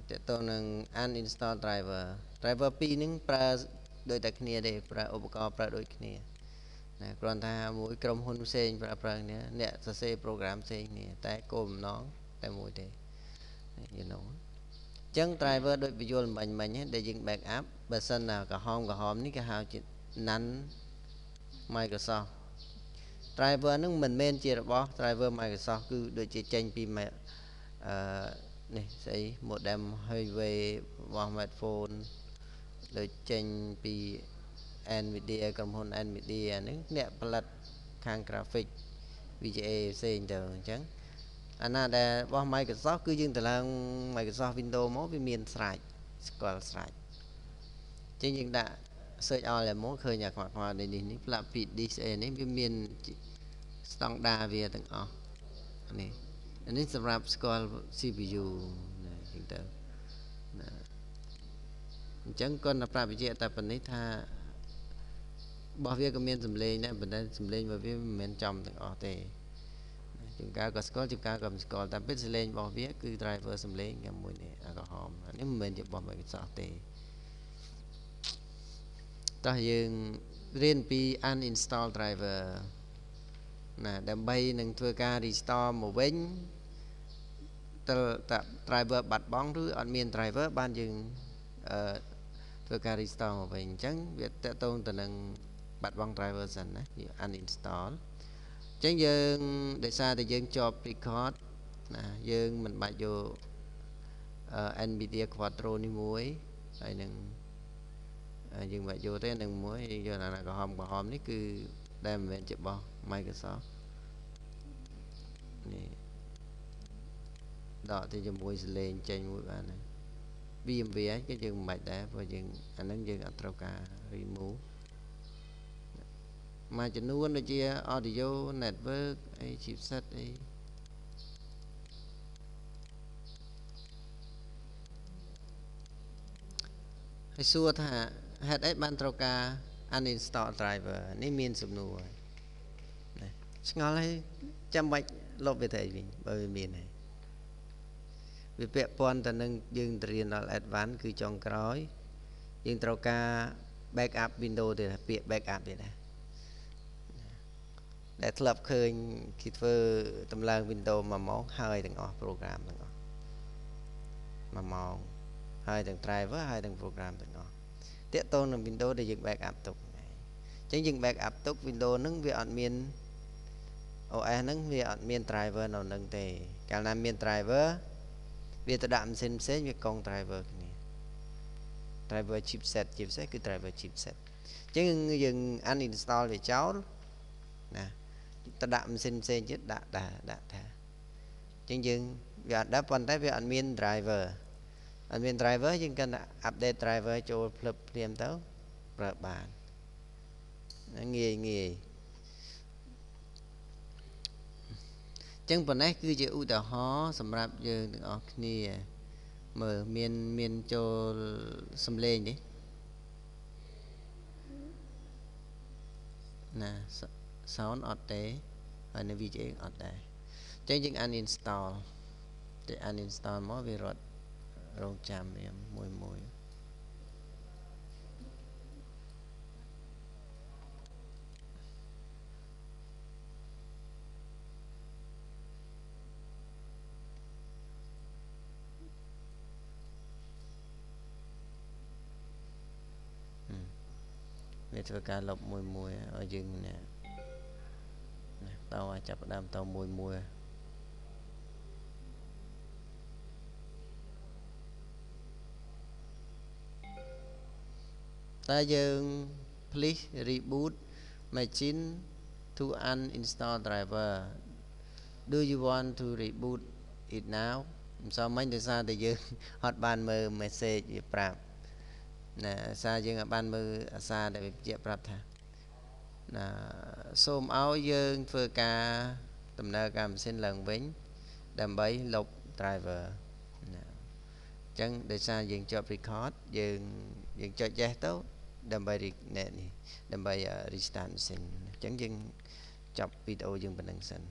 Tiếp tục nâng uninstall driver driver pi nâng pra đôi ta kia đây pra upakon pra đôi kia nè còn tha mỗiក្រុម ហ៊ុន ផ្សេង ប្រើប្រាស់នេះអ្នកសរសេរ program ផ្សេងនេះតែគោលបំណងតែមួយទេ you know ចឹង driver ដូចបញ្យល់មិញដែលយើង backup បើសិនណាក្រហមនេះគេហៅជា NaN Microsoft driver ហ្នឹងមិនមែនជារបស់ driver Microsoft គឺដូចជាចេញពីនេះស្អី modem highway របស់ smartphone ដូចចេញពី NVIDIA ក្រុមហ៊ុន NVIDIA ហ្នឹងអ្នកផលិតខាង graphic VGA ផ្សេងទៅអញ្ចឹងអាណាដែលរបស់ Microsoft គឺយើងទៅឡើង Microsoft Windows មកវាមានស្រេចស្គាល់ស្រេចចឹងយើងដាក់ search all តែមកឃើញអាខ្មៅនេះផ្លាប់ពី disk អីនេះវាមានស្តង់ដារវាទាំងអស់នេះសម្រាប់ស្គាល់ CPU ណាចឹងទៅណាអញ្ចឹងគាត់ប្រាប់វិជ្ជាតែប៉ុណ្នេះថារបស់វាក៏មានសម្លេងដែរប៉ុន្តែសម្លេងរបស់វាមិនមែនចំទាំងអស់ទេជួនកាលក៏ស្គាល់ជួនកាលក៏មិនស្គាល់តែពិតសម្លេងរបស់វាគឺ driver សម្លេងតែមួយនេះអាក្រហមនេះមិនមែនជារបស់ Microsoft ទេតោះយើងរៀនពី uninstall driver ណាដើម្បីនឹងធ្វើការ restore មកវិញតើ driver បាត់បង់ឬអត់មាន driver បានយើងធ្វើការ restore មកវិញអញ្ចឹងវាតកតងទៅនឹងបាត់បង់ driver សិនណា uninstall អញ្ចឹងយើងដោយសារតែយើងជាប់ record ណាយើងមិនបាច់យក NVIDIA Quattro នេះមួយហើយនឹងយើងបាច់យកទេនឹងមួយយើងយកអាក្រហមនេះគឺដែលមិនមែនជារបស់ Microsoft នេះដកទៅជាមួយសលេងចេញមួយបានហើយ VMware គឺយើងមិនបាច់ដែរព្រោះយើងអានឹងយើងអត់ត្រូវការ remove មួយចំនួនដូចជា audio network អី chipset អីហើយសួរថាហេតុអីបានត្រូវការ uninstall driver នេះមានសំណួរណាឆ្ងល់ហើយចាំបាច់លុបវាទៅអីវិញបើវាមានហើយវាពាក់ព័ន្ធទៅនឹងយើងទៅរៀនដល់ advance គឺចុងក្រោយយើងត្រូវការ backup Windows ទេពាក្យ backup ទេណាដែលធ្លាប់ឃើញគេធ្វើតម្លើង Windows 1 ម៉ោងហើយទាំងអស់ program ទាំងអស់1ម៉ោងហើយទាំង driver ហើយទាំង program ទាំងអស់តាក់ទងនឹង Windows ដែលយើង backup ទុកអញ្ចឹងយើង backup ទុក Windows ហ្នឹងវាអត់មាន OS ហ្នឹងវាអត់មាន driver នៅនឹងទេកាលណាមាន driver វាទៅដាក់ម៉ាស៊ីនផ្សេងវាកង driver គ្នា driver chipset គឺ driver chipset អញ្ចឹងយើង uninstall វាចោលណាទៅដាក់ម៉ាស៊ីនផ្សេងទៀតដាក់ថាអញ្ចឹងយើងវាអត់ដល់ប៉ុន្តែវាអត់មាន driver អត់មាន driver យើងកាន់តែ update driver ចូលភ្លឹបព្រាមទៅប្រើបានងាយចឹងប៉ុណ្ណេះគឺជាឧទាហរណ៍សម្រាប់យើងទាំងអស់គ្នាមើលមានចូលសំឡេងនេះណា sound អត់ទេហើយនៅ VGA អត់ដែរចឹងយើង uninstall តែ uninstall មកវារត់រងចាំវាមួយវាធ្វើការលុបមួយឲ្យយើងណាតើចាប់ផ្ដើមតមួយតែយើង please reboot machine to uninstall driver do you want to reboot it now មិនសមមិញដោយសារតែយើងអត់បានមើល message វាប្រាប់ណាសារយើងអត់បានមើលអាសារដែលវាបញ្ជាក់ប្រាប់ថាណាសូមឲ្យយើងធ្វើការដំណើរការម៉ាស៊ីនឡើងវិញដើម្បីលុប driver ណាអញ្ចឹងដោយសារយើងជាប់ record យើងចុច yes ទៅដើម្បីនេះដើម្បី restart ម៉ាស៊ីនអញ្ចឹងយើងចប់វីដេអូយើងប៉ុណ្្នឹងសិន